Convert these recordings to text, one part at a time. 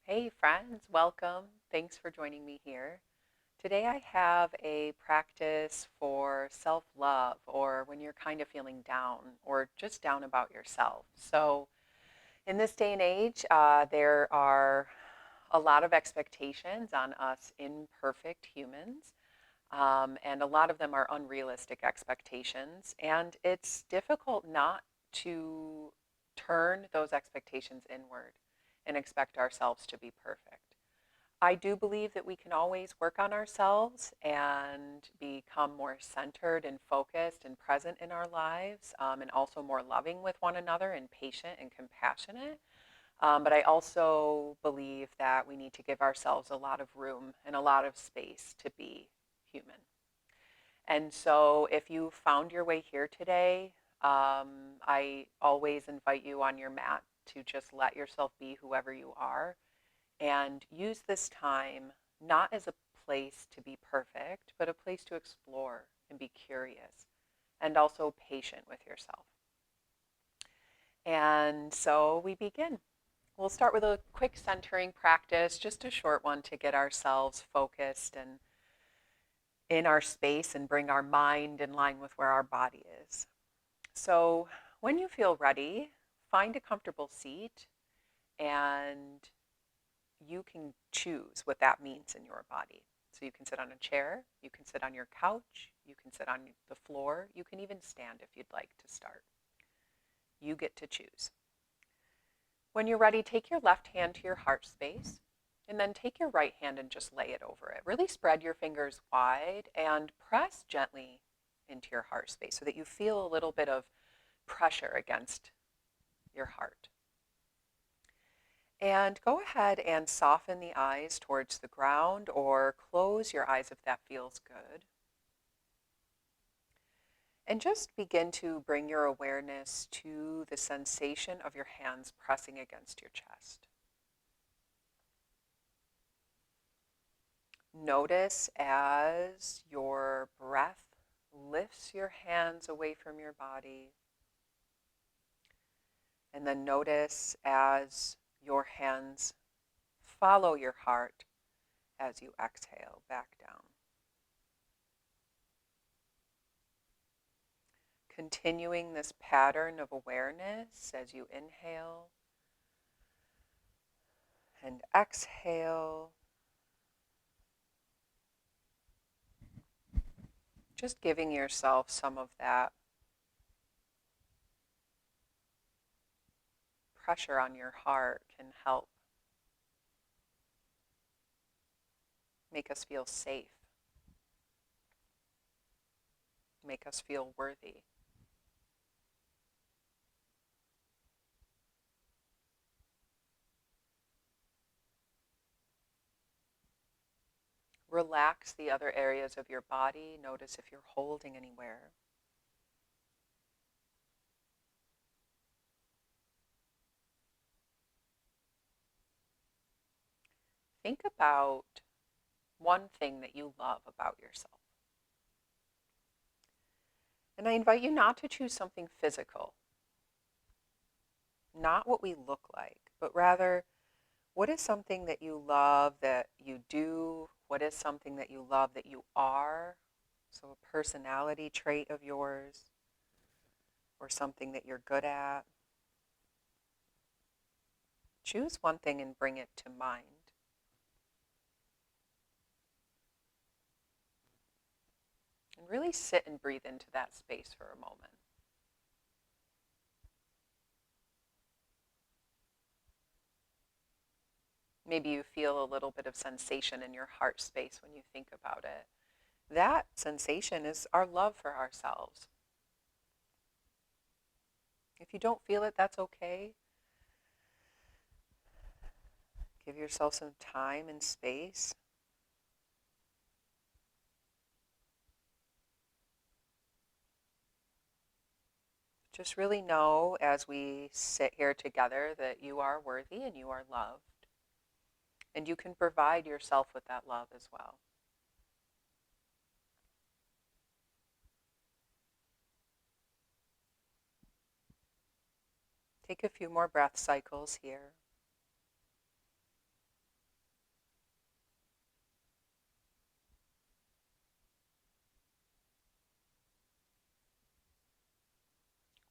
Hey friends, welcome. Thanks for joining me here. Today I have a practice for self-love or when you're kind of feeling down or just down about yourself. So in this day and age, there are a lot of expectations on us imperfect humans, and a lot of them are unrealistic expectations. And it's difficult not to turn those expectations inward and expect ourselves to be perfect. I do believe that we can always work on ourselves and become more centered and focused and present in our lives, and also more loving with one another and patient and compassionate. But I also believe that we need to give ourselves a lot of room and a lot of space to be human. And so if you found your way here today, I always invite you on your mat to just let yourself be whoever you are and use this time not as a place to be perfect, but a place to explore and be curious and also patient with yourself. And so we begin. We'll start with a quick centering practice, just a short one to get ourselves focused and in our space and bring our mind in line with where our body is. So when you feel ready, find a comfortable seat and you can choose what that means in your body. So you can sit on a chair, you can sit on your couch, you can sit on the floor, you can even stand if you'd like to start. You get to choose. When you're ready, take your left hand to your heart space and then take your right hand and just lay it over it. Really spread your fingers wide and press gently into your heart space so that you feel a little bit of pressure against your heart. And go ahead and soften the eyes towards the ground or close your eyes if that feels good. And just begin to bring your awareness to the sensation of your hands pressing against your chest. Notice as your breath lifts your hands away from your body. And then notice as your hands follow your heart as you exhale back down. Continuing this pattern of awareness as you inhale and exhale. Just giving yourself some of that pressure on your heart can help make us feel safe, make us feel worthy. Relax the other areas of your body. Notice if you're holding anywhere. Think about one thing that you love about yourself. And I invite you not to choose something physical, not what we look like, but rather what is something that you love that you do? What is something that you love that you are? So a personality trait of yours or something that you're good at. Choose one thing and bring it to mind. And really sit and breathe into that space for a moment. Maybe you feel a little bit of sensation in your heart space when you think about it. That sensation is our love for ourselves. If you don't feel it, that's okay. Give yourself some time and space. Just really know as we sit here together that you are worthy and you are loved. And you can provide yourself with that love as well. Take a few more breath cycles here.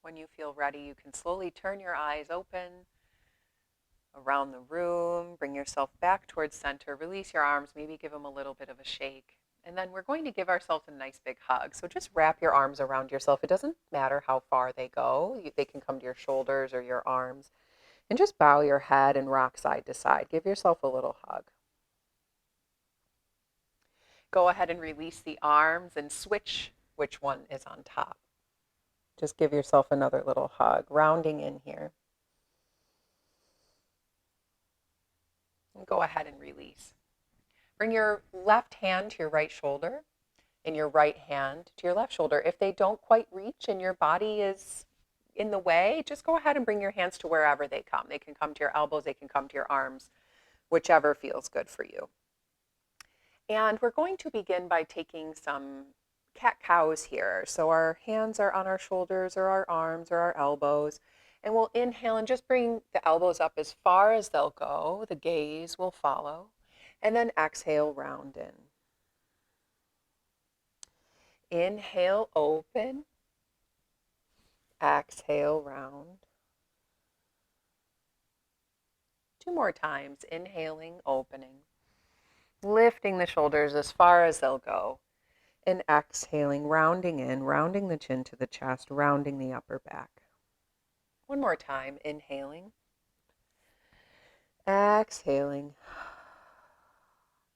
When you feel ready, you can slowly turn your eyes open around the room, bring yourself back towards center, release your arms, maybe give them a little bit of a shake. And then we're going to give ourselves a nice big hug. So just wrap your arms around yourself. It doesn't matter how far they go. They can come to your shoulders or your arms. And just bow your head and rock side to side. Give yourself a little hug. Go ahead and release the arms and switch which one is on top. Just give yourself another little hug, rounding in here. And go ahead and release. Bring your left hand to your right shoulder and your right hand to your left shoulder. If they don't quite reach and your body is in the way, just go ahead and bring your hands to wherever they come. They can come to your elbows, they can come to your arms, whichever feels good for you. And we're going to begin by taking some cat-cows here. So our hands are on our shoulders or our arms or our elbows. And we'll inhale and just bring the elbows up as far as they'll go. The gaze will follow. And then exhale, round in. Inhale, open. Exhale, round. 2 more times. Inhaling, opening. Lifting the shoulders as far as they'll go. And exhaling, rounding in, rounding the chin to the chest, rounding the upper back. 1 more time. Inhaling. Exhaling.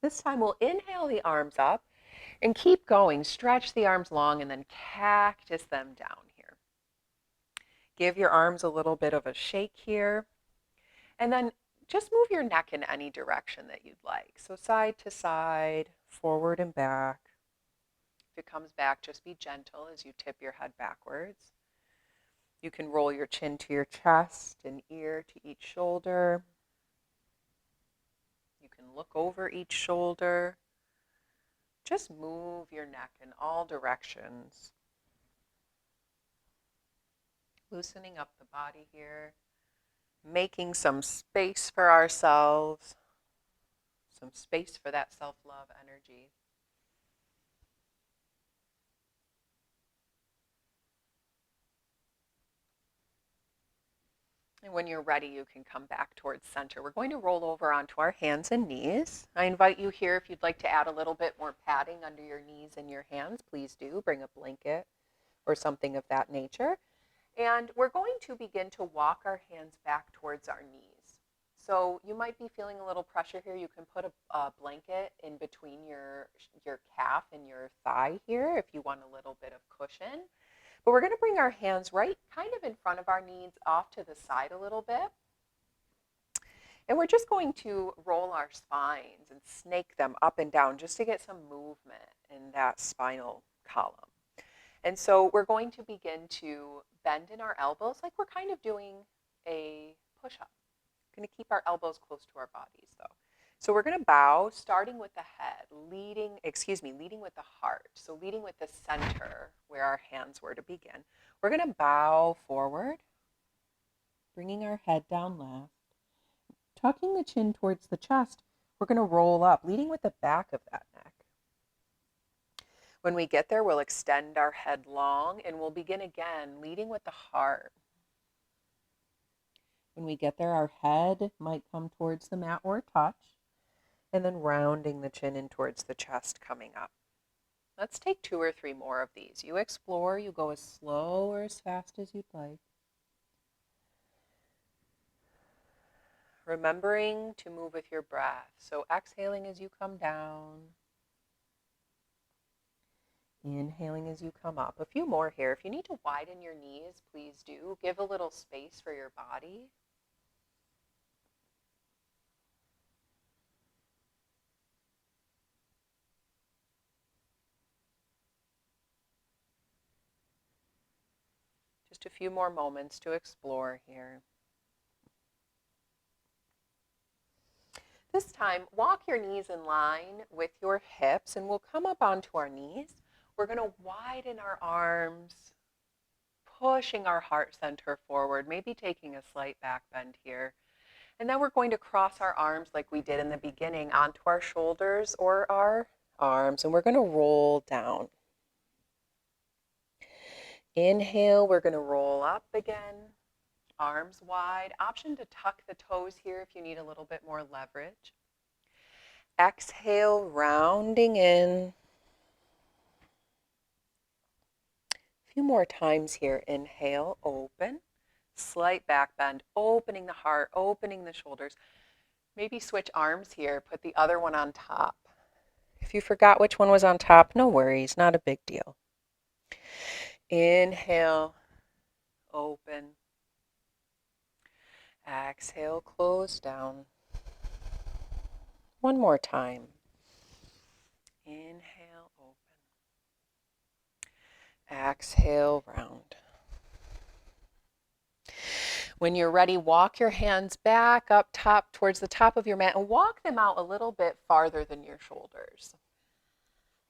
This time we'll inhale the arms up and keep going. Stretch the arms long and then cactus them down here. Give your arms a little bit of a shake here. And then just move your neck in any direction that you'd like. So side to side, forward and back. If it comes back, just be gentle as you tip your head backwards. You can roll your chin to your chest and ear to each shoulder. You can look over each shoulder. Just move your neck in all directions. Loosening up the body here. Making some space for ourselves. Some space for that self-love energy. And when you're ready, you can come back towards center. We're going to roll over onto our hands and knees. I invite you here, if you'd like to add a little bit more padding under your knees and your hands, please do. Bring a blanket or something of that nature. And we're going to begin to walk our hands back towards our knees. So you might be feeling a little pressure here. You can put a blanket in between your calf and your thigh here if you want a little bit of cushion. But we're going to bring our hands right kind of in front of our knees, off to the side a little bit. And we're just going to roll our spines and snake them up and down just to get some movement in that spinal column. And so we're going to begin to bend in our elbows like we're kind of doing a push-up. We're going to keep our elbows close to our bodies though. So we're going to bow, starting with the head, leading with the heart. So leading with the center where our hands were to begin. We're going to bow forward, bringing our head down left, tucking the chin towards the chest. We're going to roll up, leading with the back of that neck. When we get there, we'll extend our head long and we'll begin again, leading with the heart. When we get there, our head might come towards the mat or touch, and then rounding the chin in towards the chest, coming up. Let's take 2 or 3 more of these. You explore, you go as slow or as fast as you'd like. Remembering to move with your breath. So exhaling as you come down. Inhaling as you come up. A few more here. If you need to widen your knees, please do. Give a little space for your body. Just a few more moments to explore here. This time, walk your knees in line with your hips and we'll come up onto our knees. We're going to widen our arms, pushing our heart center forward, maybe taking a slight back bend here. And then we're going to cross our arms like we did in the beginning onto our shoulders or our arms, and we're going to roll down. Inhale, we're going to roll up again, arms wide. Option to tuck the toes here if you need a little bit more leverage. Exhale, rounding in. A few more times here. Inhale, open. Slight back bend, opening the heart, opening the shoulders. Maybe switch arms here, put the other one on top. If you forgot which one was on top, no worries, not a big deal. Inhale, open. Exhale, close down. One more time. Inhale, open. Exhale, round. When you're ready, walk your hands back up top towards the top of your mat and walk them out a little bit farther than your shoulders.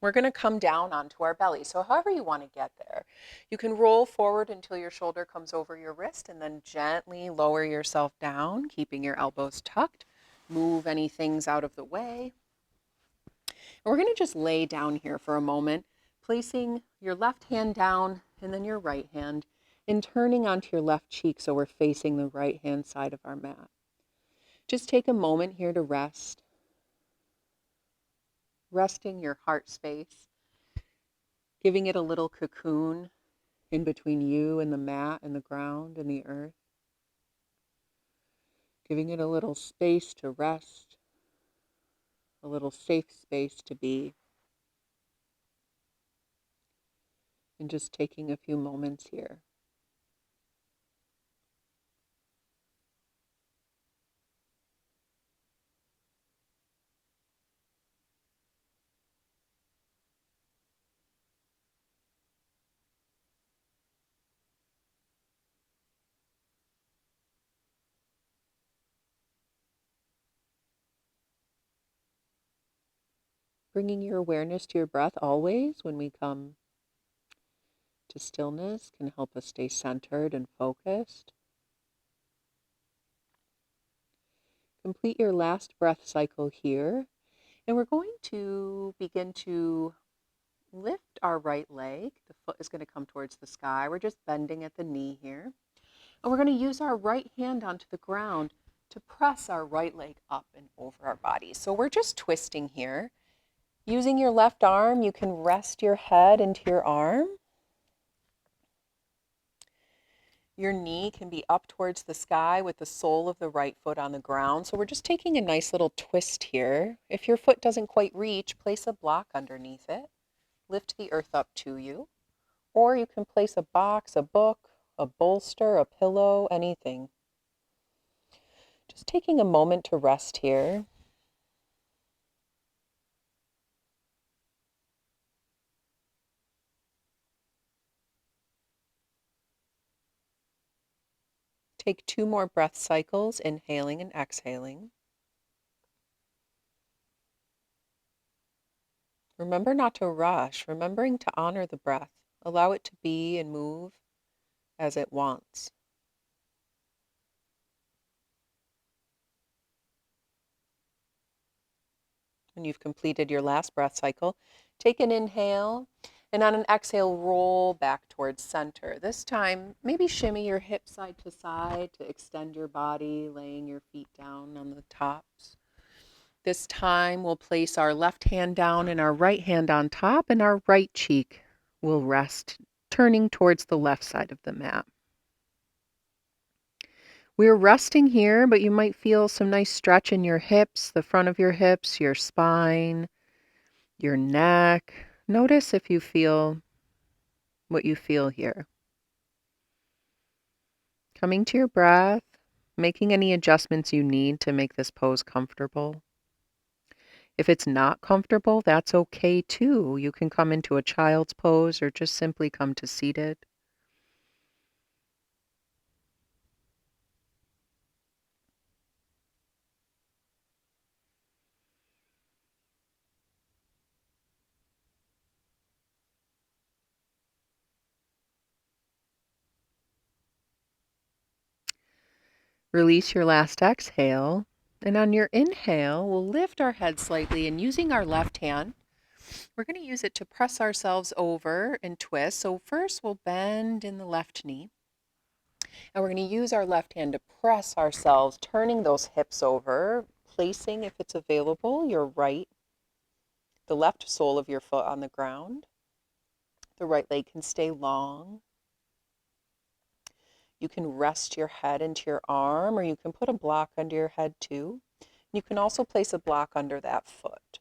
We're going to come down onto our belly. So however you want to get there, you can roll forward until your shoulder comes over your wrist and then gently lower yourself down, keeping your elbows tucked. Move any things out of the way. And we're going to just lay down here for a moment, placing your left hand down and then your right hand and turning onto your left cheek so we're facing the right hand side of our mat. Just take a moment here to rest. Resting your heart space, giving it a little cocoon in between you and the mat and the ground and the earth. Giving it a little space to rest, a little safe space to be. And just taking a few moments here. Bringing your awareness to your breath always when we come to stillness can help us stay centered and focused. Complete your last breath cycle here. And we're going to begin to lift our right leg. The foot is going to come towards the sky. We're just bending at the knee here. And we're going to use our right hand onto the ground to press our right leg up and over our body. So we're just twisting here. Using your left arm, you can rest your head into your arm. Your knee can be up towards the sky with the sole of the right foot on the ground. So we're just taking a nice little twist here. If your foot doesn't quite reach, place a block underneath it. Lift the earth up to you. Or you can place a box, a book, a bolster, a pillow, anything. Just taking a moment to rest here. Take 2 more breath cycles, inhaling and exhaling. Remember not to rush, remembering to honor the breath. Allow it to be and move as it wants. When you've completed your last breath cycle, take an inhale, and on an exhale, roll back towards center. This time, maybe shimmy your hips side to side to extend your body, laying your feet down on the tops. This time, we'll place our left hand down and our right hand on top, and our right cheek will rest, turning towards the left side of the mat. We're resting here, but you might feel some nice stretch in your hips, the front of your hips, your spine, your neck. Notice if you feel what you feel here. Coming to your breath, making any adjustments you need to make this pose comfortable. If it's not comfortable, that's okay too. You can come into a child's pose or just simply come to seated. Release your last exhale. And on your inhale, we'll lift our head slightly and using our left hand, We're going to use it to press ourselves over and twist. So first we'll bend in the left knee. And we're going to use our left hand to press ourselves, turning those hips over, placing, if it's available, the left sole of your foot on the ground. The right leg can stay long. You can rest your head into your arm, or you can put a block under your head too. You can also place a block under that foot.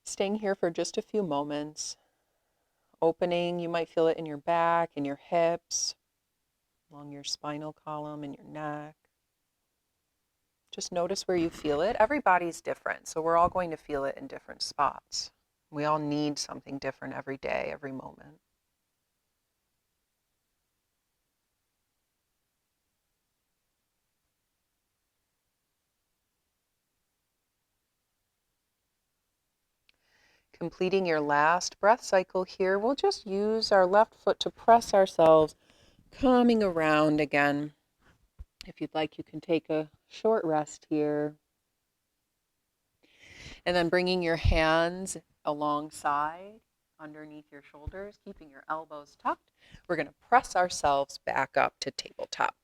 Staying here for just a few moments. Opening, you might feel it in your back, in your hips, along your spinal column, in your neck. Just notice where you feel it. Everybody's different, so we're all going to feel it in different spots. We all need something different every day, every moment. Completing your last breath cycle here, we'll just use our left foot to press ourselves, coming around again. If you'd like, you can take a short rest here. And then bringing your hands alongside, underneath your shoulders, keeping your elbows tucked. We're going to press ourselves back up to tabletop.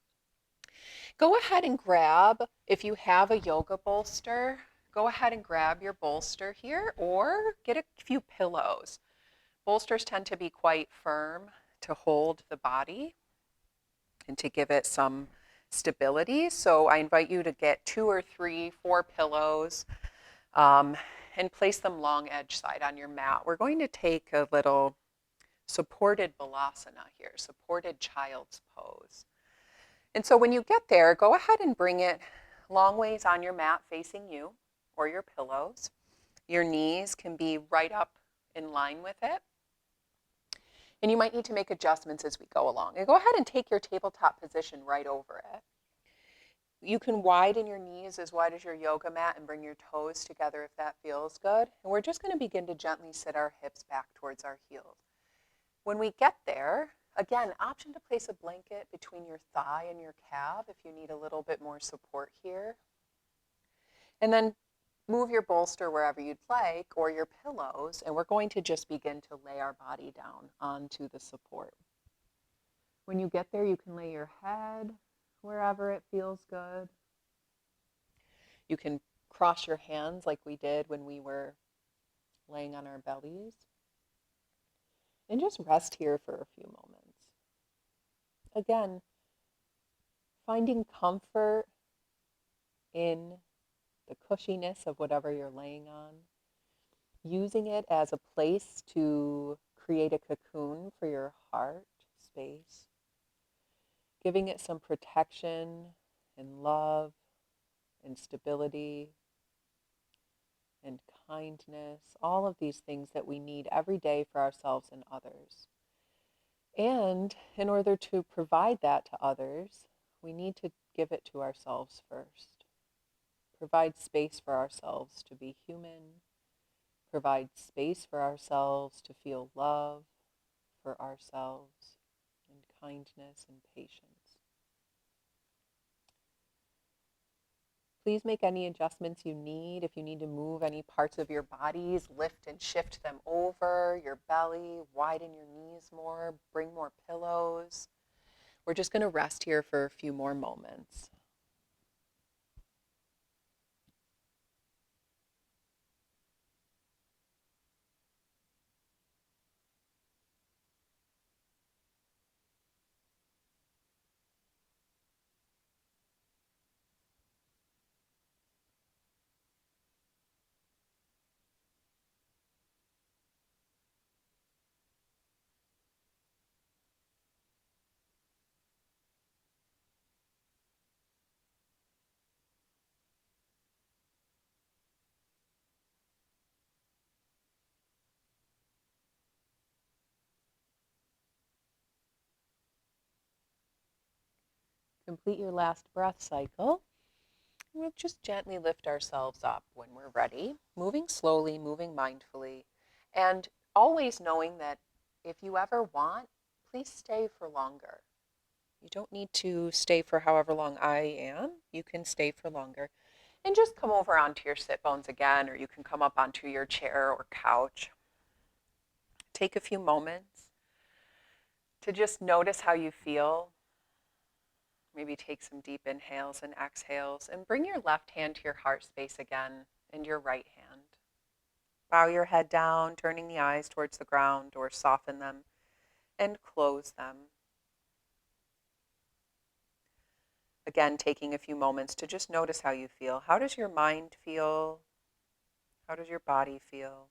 Go ahead and grab, if you have a yoga bolster, go ahead and grab your bolster here or get a few pillows. Bolsters tend to be quite firm to hold the body and to give it some stability. So I invite you to get 2 or 3, 4 pillows and place them long edge side on your mat. We're going to take a little supported balasana here, supported child's pose. And so when you get there, go ahead and bring it long ways on your mat facing you or your pillows. Your knees can be right up in line with it. And you might need to make adjustments as we go along. And go ahead and take your tabletop position right over it. You can widen your knees as wide as your yoga mat and bring your toes together if that feels good. And we're just going to begin to gently sit our hips back towards our heels. When we get there, again, option to place a blanket between your thigh and your calf if you need a little bit more support here. And then move your bolster wherever you'd like or your pillows, and we're going to just begin to lay our body down onto the support. When you get there, you can lay your head wherever it feels good. You can cross your hands like we did when we were laying on our bellies. And just rest here for a few moments. Again, finding comfort in the cushiness of whatever you're laying on, using it as a place to create a cocoon for your heart space, giving it some protection and love and stability and kindness, all of these things that we need every day for ourselves and others. And in order to provide that to others, we need to give it to ourselves first. Provide space for ourselves to be human. Provide space for ourselves to feel love for ourselves and kindness and patience. Please make any adjustments you need. If you need to move any parts of your bodies, lift and shift them over your belly, widen your knees more, bring more pillows. We're just going to rest here for a few more moments. Complete your last breath cycle. We'll just gently lift ourselves up when we're ready, moving slowly, moving mindfully, and always knowing that if you ever want, please stay for longer. You don't need to stay for however long I am. You can stay for longer. And just come over onto your sit bones again, or you can come up onto your chair or couch. Take a few moments to just notice how you feel. Maybe take some deep inhales and exhales, and bring your left hand to your heart space again and your right hand. Bow your head down, turning the eyes towards the ground, or soften them and close them. Again, taking a few moments to just notice how you feel. How does your mind feel? How does your body feel?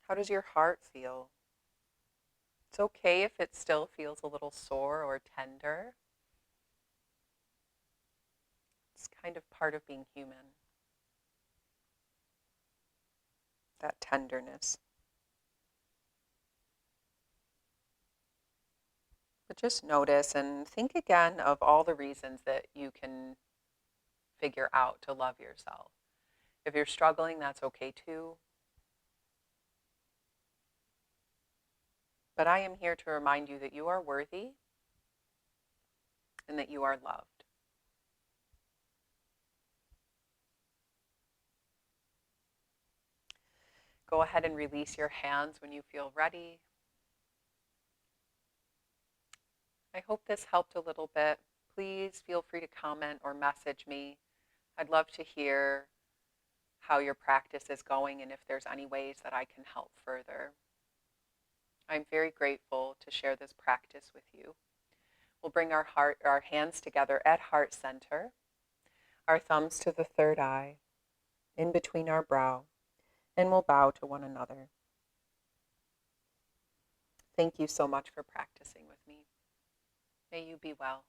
How does your heart feel? It's okay if it still feels a little sore or tender. It's kind of part of being human, that tenderness. But just notice and think again of all the reasons that you can figure out to love yourself. If you're struggling, that's okay too. But I am here to remind you that you are worthy and that you are loved. Go ahead and release your hands when you feel ready. I hope this helped a little bit. Please feel free to comment or message me. I'd love to hear how your practice is going and if there's any ways that I can help further. I'm very grateful to share this practice with you. We'll bring our hands together at heart center, our thumbs to the third eye, in between our brow, and we'll bow to one another. Thank you so much for practicing with me. May you be well.